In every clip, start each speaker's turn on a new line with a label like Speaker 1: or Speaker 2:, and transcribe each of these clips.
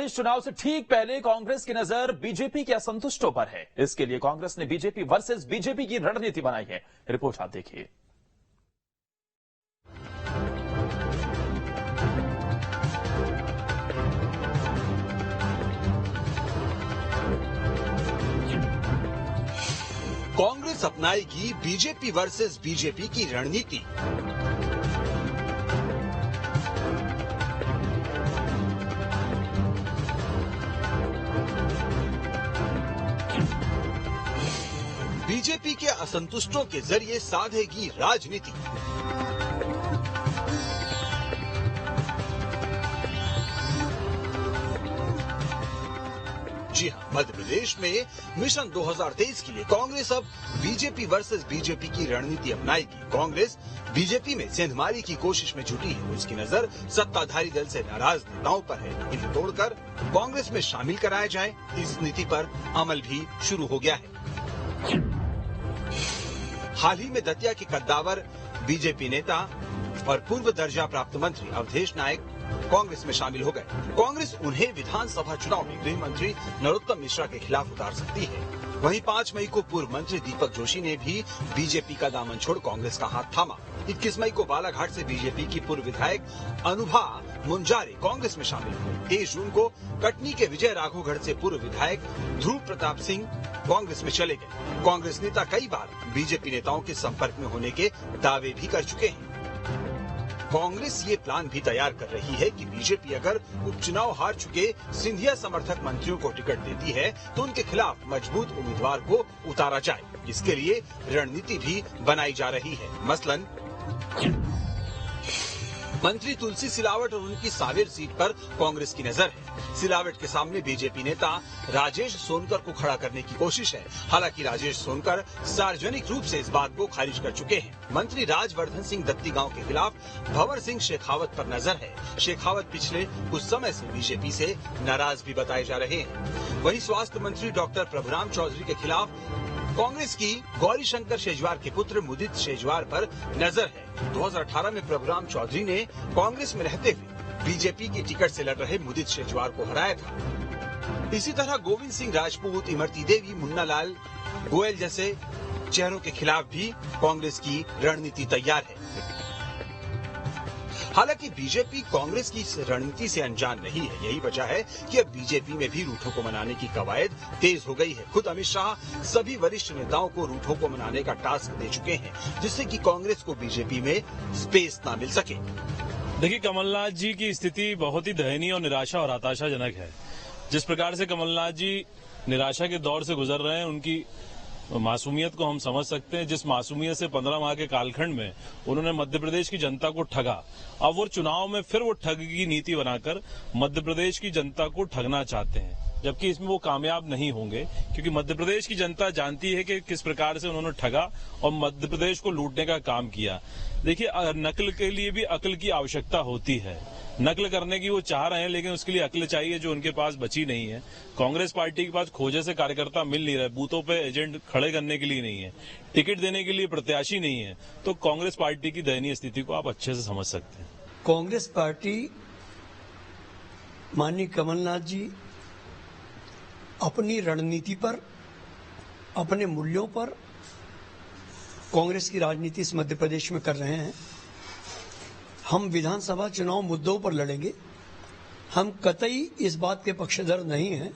Speaker 1: इस चुनाव से ठीक पहले कांग्रेस की नजर बीजेपी के असंतुष्टों पर है। इसके लिए कांग्रेस ने बीजेपी वर्सेस बीजेपी की रणनीति बनाई है। रिपोर्ट आप देखिए।
Speaker 2: कांग्रेस अपनाएगी बीजेपी वर्सेस बीजेपी की रणनीति। बीजेपी के असंतुष्टों के जरिए साधेगी राजनीति। जी हां, मध्य प्रदेश में मिशन 2023 के लिए कांग्रेस अब बीजेपी वर्सेस बीजेपी की रणनीति अपनाएगी। कांग्रेस बीजेपी में सेंधमारी की कोशिश में जुटी है। उसकी नजर सत्ताधारी दल से नाराज नेताओं पर है। इन्हें तोड़कर कांग्रेस में शामिल कराया जाए, इस नीति पर अमल भी शुरू हो गया है। हाल ही में दतिया के कद्दावर बीजेपी नेता और पूर्व दर्जा प्राप्त मंत्री अवधेश नायक कांग्रेस में शामिल हो गए। कांग्रेस उन्हें विधानसभा चुनाव में गृह मंत्री नरोत्तम मिश्रा के खिलाफ उतार सकती है। वहीं 5 मई को पूर्व मंत्री दीपक जोशी ने भी बीजेपी का दामन छोड़ कांग्रेस का हाथ थामा। 21 मई को बालाघाट से बीजेपी की पूर्व विधायक अनुभा मुंजारे कांग्रेस में शामिल हुए। 23 जून को कटनी के विजय राघोगढ़ से पूर्व विधायक ध्रुव प्रताप सिंह कांग्रेस में चले गए। कांग्रेस नेता कई बार बीजेपी नेताओं के संपर्क में होने के दावे भी कर चुके हैं। कांग्रेस ये प्लान भी तैयार कर रही है कि बीजेपी अगर उपचुनाव हार चुके सिंधिया समर्थक मंत्रियों को टिकट देती है तो उनके खिलाफ मजबूत उम्मीदवार को उतारा जाए। इसके लिए रणनीति भी बनाई जा रही है। मसलन मंत्री तुलसी सिलावट और उनकी सावेर सीट पर कांग्रेस की नजर है। सिलावट के सामने बीजेपी नेता राजेश सोनकर को खड़ा करने की कोशिश है। हालांकि राजेश सोनकर सार्वजनिक रूप से इस बात को खारिज कर चुके हैं। मंत्री राजवर्धन सिंह दत्ती गांव के खिलाफ भंवर सिंह शेखावत पर नजर है। शेखावत पिछले कुछ समय से बीजेपी से नाराज भी बताए जा रहे हैं। वहीं स्वास्थ्य मंत्री डॉक्टर प्रभुराम चौधरी के खिलाफ कांग्रेस की गौरी शंकर शेजवार के पुत्र मुदित शेजवार पर नजर है। 2018 में प्रभुराम चौधरी ने कांग्रेस में रहते हुए बीजेपी की टिकट से लड़ रहे मुदित शेजवार को हराया था। इसी तरह गोविंद सिंह राजपूत, इमरती देवी, मुन्ना लाल गोयल जैसे चेहरों के खिलाफ भी कांग्रेस की रणनीति तैयार है। हालांकि बीजेपी कांग्रेस की इस रणनीति से अनजान नहीं है। यही वजह है कि अब बीजेपी में भी रूठों को मनाने की कवायद तेज हो गई है। खुद अमित शाह सभी वरिष्ठ नेताओं को रूठों को मनाने का टास्क दे चुके हैं, जिससे कि कांग्रेस को बीजेपी में स्पेस ना मिल सके।
Speaker 3: देखिए, कमलनाथ जी की स्थिति बहुत ही दयनीय और निराशा और हताशाजनक है। जिस प्रकार से कमलनाथ जी निराशा के दौर से गुजर रहे हैं, उनकी मासूमियत को हम समझ सकते हैं। जिस मासूमियत से 15 माह के कालखंड में उन्होंने मध्य प्रदेश की जनता को ठगा, अब वो चुनाव में फिर वो ठग की नीति बनाकर मध्य प्रदेश की जनता को ठगना चाहते हैं, जबकि इसमें वो कामयाब नहीं होंगे, क्योंकि मध्य प्रदेश की जनता जानती है कि किस प्रकार से उन्होंने ठगा और मध्य प्रदेश को लूटने का काम किया। देखिए, नकल के लिए भी अक्ल की आवश्यकता होती है। नकल करने की वो चाह रहे हैं, लेकिन उसके लिए अक्ल चाहिए जो उनके पास बची नहीं है। कांग्रेस पार्टी के पास खोजे से कार्यकर्ता मिल नहीं रहे, बूथों पे एजेंट खड़े करने के लिए नहीं है, टिकट देने के लिए प्रत्याशी नहीं है, तो कांग्रेस पार्टी की दयनीय स्थिति को आप अच्छे से समझ सकते हैं।
Speaker 4: कांग्रेस पार्टी माननीय कमलनाथ जी अपनी रणनीति पर, अपने मूल्यों पर कांग्रेस की राजनीति इस मध्य प्रदेश में कर रहे हैं। हम विधानसभा चुनाव मुद्दों पर लड़ेंगे। हम कतई इस बात के पक्षधर नहीं हैं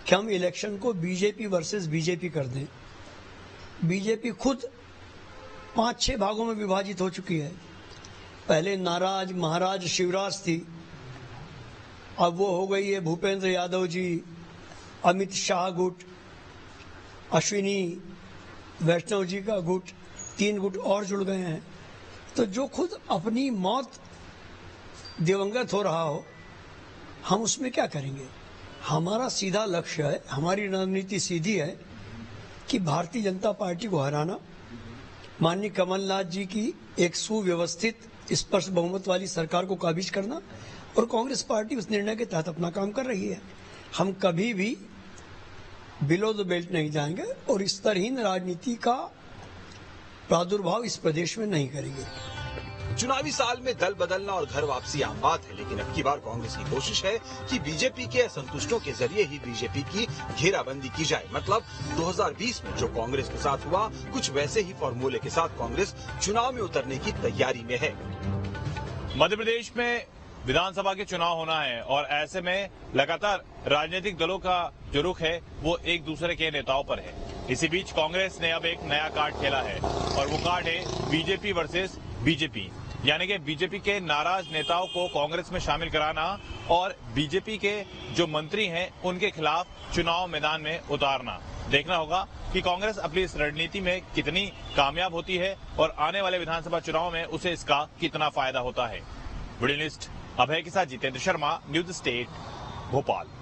Speaker 4: कि हम इलेक्शन को बीजेपी वर्सेस बीजेपी कर दें। बीजेपी खुद 5-6 भागों में विभाजित हो चुकी है। पहले नाराज महाराज शिवराज थी, अब वो हो गई है भूपेंद्र यादव जी, अमित शाह गुट, अश्विनी वैष्णव जी का गुट, 3 गुट और जुड़ गए हैं। तो जो खुद अपनी मौत दिवंगत हो रहा हो, हम उसमें क्या करेंगे? हमारा सीधा लक्ष्य है, हमारी रणनीति सीधी है कि भारतीय जनता पार्टी को हराना, माननीय कमलनाथ जी की एक सुव्यवस्थित स्पष्ट बहुमत वाली सरकार को काबिज करना, और कांग्रेस पार्टी उस निर्णय के तहत अपना काम कर रही है। हम कभी भी बिलो द बेल्ट नहीं जाएंगे और स्तरहीन राजनीति का प्रादुर्भाव इस प्रदेश में नहीं करेंगे।
Speaker 2: चुनावी साल में दल बदलना और घर वापसी आम बात है, लेकिन अब की बार कांग्रेस की कोशिश है कि बीजेपी के असंतुष्टों के जरिए ही बीजेपी की घेराबंदी की जाए। मतलब 2020 में जो कांग्रेस के साथ हुआ, कुछ वैसे ही फॉर्मूले के साथ कांग्रेस चुनाव में उतरने की तैयारी में है।
Speaker 5: मध्य प्रदेश में विधानसभा के चुनाव होना है और ऐसे में लगातार राजनीतिक दलों का जो रुख है वो एक दूसरे के नेताओं पर है। इसी बीच कांग्रेस ने अब एक नया कार्ड खेला है और वो कार्ड है बीजेपी वर्सेस बीजेपी, यानी कि बीजेपी के नाराज नेताओं को कांग्रेस में शामिल कराना और बीजेपी के जो मंत्री हैं उनके खिलाफ चुनाव मैदान में उतारना। देखना होगा कि कांग्रेस अपनी इस रणनीति में कितनी कामयाब होती है और आने वाले विधानसभा चुनाव में उसे इसका कितना फायदा होता है। वीडियो लिस्ट अभय के साथ जितेंद्र शर्मा, न्यूज स्टेट, भोपाल।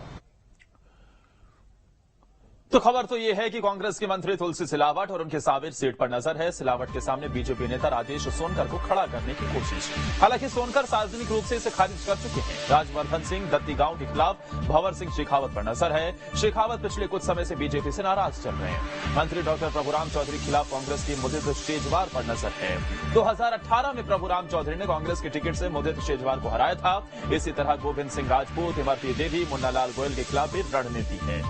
Speaker 1: तो खबर तो यह है कि कांग्रेस के मंत्री तुलसी सिलावट और उनके साबिर सीट पर नजर है। सिलावट के सामने बीजेपी नेता राजेश सोनकर को खड़ा करने की कोशिश। हालांकि सोनकर सार्वजनिक रूप से इसे खारिज कर चुके हैं। राजवर्धन सिंह दत्ती गांव के खिलाफ भंवर सिंह शेखावत पर नजर है। शेखावत पिछले कुछ समय से बीजेपी से नाराज चल रहे हैं। मंत्री डॉक्टर प्रभुराम चौधरी के खिलाफ कांग्रेस की मुदित शेजवार पर नजर है। 2018 में प्रभुराम चौधरी ने कांग्रेस की टिकट से मुदित शेजवार को हराया था। इसी तरह गोविंद सिंह राजपूत, इमरती देवी, मुन्नालाल गोयल के खिलाफ भी रणनीति है।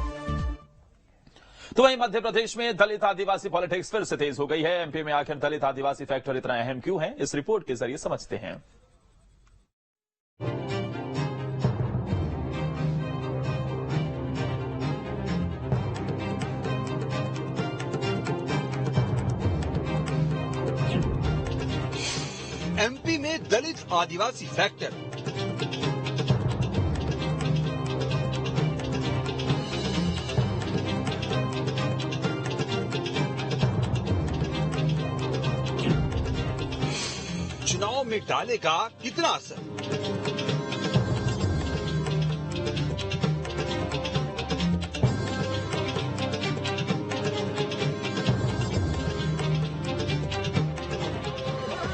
Speaker 1: तो वहीं मध्य प्रदेश में दलित आदिवासी पॉलिटिक्स फिर से तेज हो गई है। एमपी में आखिर दलित आदिवासी फैक्टर इतना अहम क्यों है, इस रिपोर्ट के जरिए समझते हैं।
Speaker 2: एमपी में दलित आदिवासी फैक्टर। चुनाव में डालेगा कितना असर?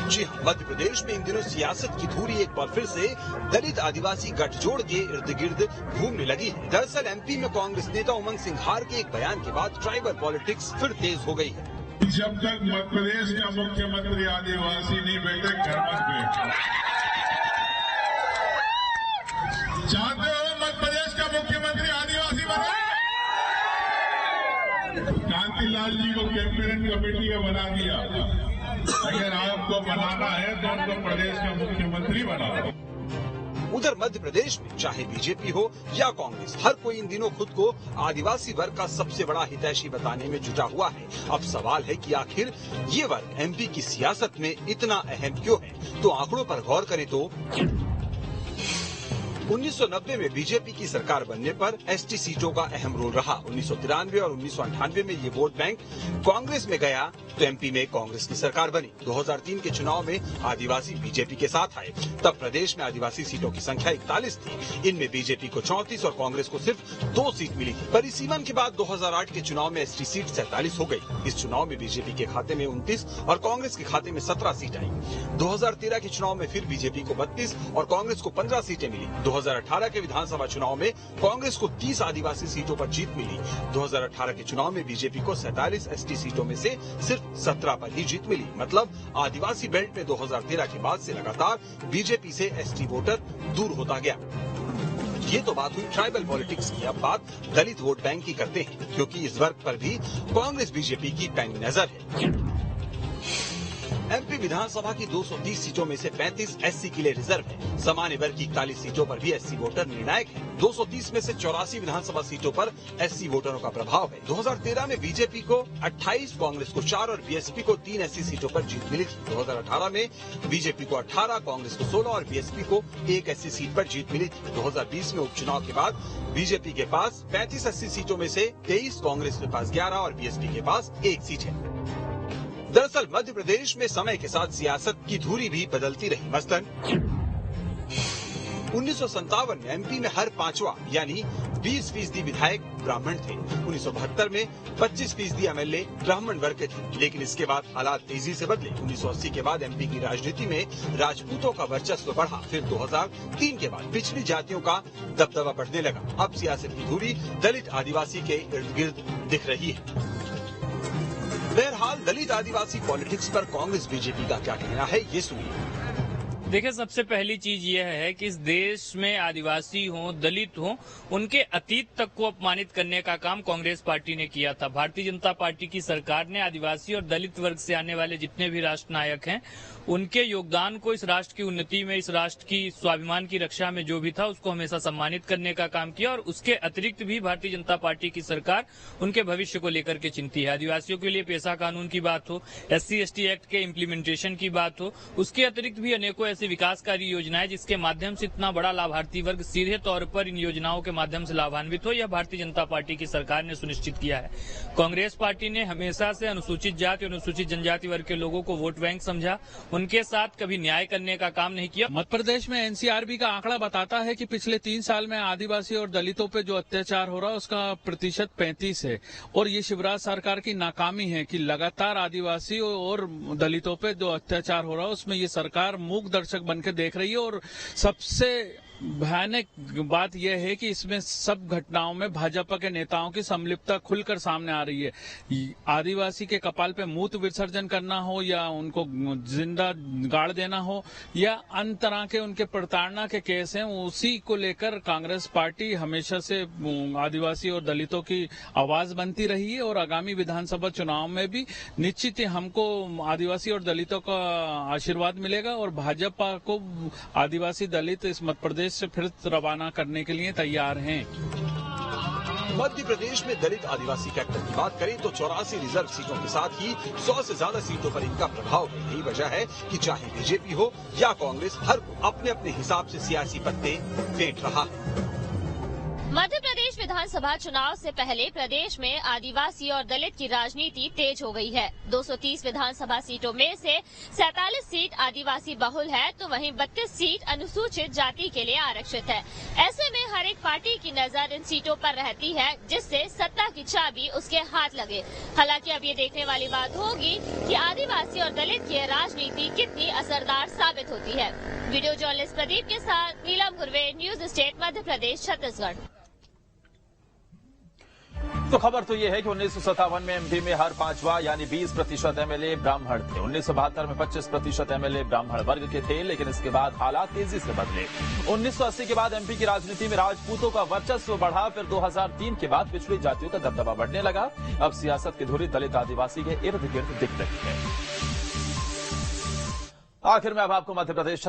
Speaker 2: जी हाँ, मध्य प्रदेश में इन दिनों सियासत की धूरी एक बार फिर से दलित आदिवासी गठजोड़ के इर्द गिर्द घूमने लगी है। दरअसल एमपी में कांग्रेस नेता उमंग सिंघार के एक बयान के बाद ट्राइबल पॉलिटिक्स फिर तेज हो गई है।
Speaker 6: जब तक मध्य प्रदेश का मुख्यमंत्री आदिवासी नहीं बैठे, घर मत बैठो। चाहते हो मध्य प्रदेश का मुख्यमंत्री आदिवासी बने? कांतिलाल जी को कैबिनेट कमेटी में बना दिया। अगर आपको बनाना है तो उनको प्रदेश का मुख्यमंत्री बनाओ।
Speaker 2: उधर मध्य प्रदेश में चाहे बीजेपी हो या कांग्रेस, हर कोई इन दिनों खुद को आदिवासी वर्ग का सबसे बड़ा हितैषी बताने में जुटा हुआ है। अब सवाल है कि आखिर ये वर्ग एमपी की सियासत में इतना अहम क्यों है? तो आंकड़ों पर गौर करें तो 1990 में बीजेपी की सरकार बनने पर एसटी सीटों का अहम रोल रहा। 1993 और 1998 में ये वोट बैंक कांग्रेस में गया तो एमपी में कांग्रेस की सरकार बनी। 2003 के चुनाव में आदिवासी बीजेपी के साथ आए। तब प्रदेश में आदिवासी सीटों की संख्या 41 थी। इनमें बीजेपी को 34 और कांग्रेस को सिर्फ 2 सीट मिली थी। परिसीमन के बाद 2008 के चुनाव में एसटी सीट 47 हो गई। इस चुनाव में बीजेपी के खाते में 29 और कांग्रेस के खाते में 17 सीट आई। 2013 के चुनाव में फिर बीजेपी को 32 और कांग्रेस को 15 सीटें मिली। 2018 के विधानसभा चुनाव में कांग्रेस को 30 आदिवासी सीटों पर जीत मिली। 2018 के चुनाव में बीजेपी को 47 एसटी सीटों में से सिर्फ 17 पर ही जीत मिली। मतलब आदिवासी बेल्ट में 2013 के बाद से लगातार बीजेपी से एसटी वोटर दूर होता गया। ये तो बात हुई ट्राइबल पॉलिटिक्स की। अब बात दलित वोट बैंक की करते हैं, क्योंकि इस वर्ग पर भी कांग्रेस बीजेपी की पैनी नजर है। एमपी विधानसभा की 230 सीटों में से 35 एससी के लिए रिजर्व है। सामान्य वर्ग की 41 सीटों पर भी एससी वोटर निर्णायक है। 230 में से 84 विधानसभा सीटों पर एससी वोटरों का प्रभाव है। 2013 में बीजेपी को 28, कांग्रेस को 4 और बीएसपी को 3 एससी सीटों पर जीत मिली थी। 2018 में बीजेपी को 18, कांग्रेस को 16 और बीएसपी को 1 एससी सीट पर जीत मिली थी। 2020 में उपचुनाव के बाद बीजेपी के पास 35 एससी सीटों में से 23, कांग्रेस के पास 11 और बीएसपी के पास 1 सीट है। दरअसल मध्य प्रदेश में समय के साथ सियासत की धुरी भी बदलती रही। मसलन 1957 में एमपी में हर 5वां यानी 20% विधायक ब्राह्मण थे। 1972 में 25% एमएलए ब्राह्मण वर्ग के थे। लेकिन इसके बाद हालात तेजी से बदले। 1980 के बाद एमपी की राजनीति में राजपूतों का वर्चस्व बढ़ा। फिर 2003 के बाद पिछड़ी जातियों का दबदबा बढ़ने लगा। अब सियासत की धुरी दलित आदिवासी के इर्द गिर्द दिख रही है। बहरहाल दलित आदिवासी पॉलिटिक्स पर कांग्रेस बीजेपी का क्या कहना है, ये सुनिए।
Speaker 7: देखिए, सबसे पहली चीज यह है कि इस देश में आदिवासी हों, दलित हों, उनके अतीत तक को अपमानित करने का काम कांग्रेस पार्टी ने किया था। भारतीय जनता पार्टी की सरकार ने आदिवासी और दलित वर्ग से आने वाले जितने भी राष्ट्र नायक हैं, उनके योगदान को इस राष्ट्र की उन्नति में, इस राष्ट्र की स्वाभिमान की रक्षा में जो भी था, उसको हमेशा सम्मानित करने का काम किया। और उसके अतिरिक्त भी भारतीय जनता पार्टी की सरकार उनके भविष्य को लेकर के चिंती है। आदिवासियों के लिए पेशा कानून की बात हो, SC/ST एक्ट के इम्प्लीमेंटेशन की बात हो, उसके अतिरिक्त भी अनेकों ऐसी विकासकारी योजनाएं जिसके माध्यम से इतना बड़ा लाभार्थी वर्ग सीधे तौर पर इन योजनाओं के माध्यम से लाभान्वित हो, यह भारतीय जनता पार्टी की सरकार ने सुनिश्चित किया है। कांग्रेस पार्टी ने हमेशा से अनुसूचित जाति और अनुसूचित जनजाति वर्ग के लोगों को वोट बैंक समझा, उनके साथ कभी न्याय करने का काम नहीं किया।
Speaker 8: मध्य प्रदेश में NCRB का आंकड़ा बताता है कि पिछले 3 साल में आदिवासी और दलितों पे जो अत्याचार हो रहा है उसका प्रतिशत 35 है। और ये शिवराज सरकार की नाकामी है कि लगातार आदिवासी और दलितों पे जो अत्याचार हो रहा है उसमें ये सरकार मूक दर्शक बन के देख रही है। और सबसे भयानक बात यह है कि इसमें सब घटनाओं में भाजपा के नेताओं की संलिप्तता खुलकर सामने आ रही है। आदिवासी के कपाल पे मूत्र विसर्जन करना हो या उनको जिंदा गाड़ देना हो या अन्य तरह के उनके प्रताड़ना के केस हैं, उसी को लेकर कांग्रेस पार्टी हमेशा से आदिवासी और दलितों की आवाज बनती रही है। और आगामी विधानसभा चुनाव में भी निश्चित ही हमको आदिवासी और दलितों का आशीर्वाद मिलेगा और भाजपा को आदिवासी दलित इस मध्य प्रदेश से फिर रवाना करने के लिए तैयार हैं।
Speaker 2: मध्य प्रदेश में दलित आदिवासी कैक्टर की बात करें तो 84 रिजर्व सीटों के साथ ही 100 से ज्यादा सीटों पर इनका प्रभाव है। यही वजह है कि चाहे बीजेपी हो या कांग्रेस, हर को अपने अपने हिसाब से सियासी पत्ते फेंट रहा है।
Speaker 9: मध्य प्रदेश विधानसभा चुनाव से पहले प्रदेश में आदिवासी और दलित की राजनीति तेज हो गई है। 230 विधानसभा सीटों में से 47 सीट आदिवासी बहुल है, तो वहीं 32 सीट अनुसूचित जाति के लिए आरक्षित है। ऐसे में हर एक पार्टी की नजर इन सीटों पर रहती है, जिससे सत्ता की चाबी उसके हाथ लगे। हालांकि अब ये देखने वाली बात होगी कि आदिवासी और दलित की राजनीति कितनी असरदार साबित होती है। वीडियो जर्नलिस्ट प्रदीप के साथ नीलम गुरवे, न्यूज स्टेट मध्य प्रदेश, छत्तीसगढ़।
Speaker 1: तो खबर तो यह है कि 1957 में MP में हर 5वां यानी 20% MLA ब्राह्मण थे। 1972 में 25% MLA ब्राह्मण वर्ग के थे, लेकिन इसके बाद हालात तेजी से बदले। 1980 के बाद MP की राजनीति में राजपूतों का वर्चस्व बढ़ा, फिर 2003 के बाद पिछड़ी जातियों का दबदबा बढ़ने लगा। अब सियासत की धुरी दलित आदिवासी के इर्द गिर्द दिख रही है। आखिर में अब आपको मध्य प्रदेश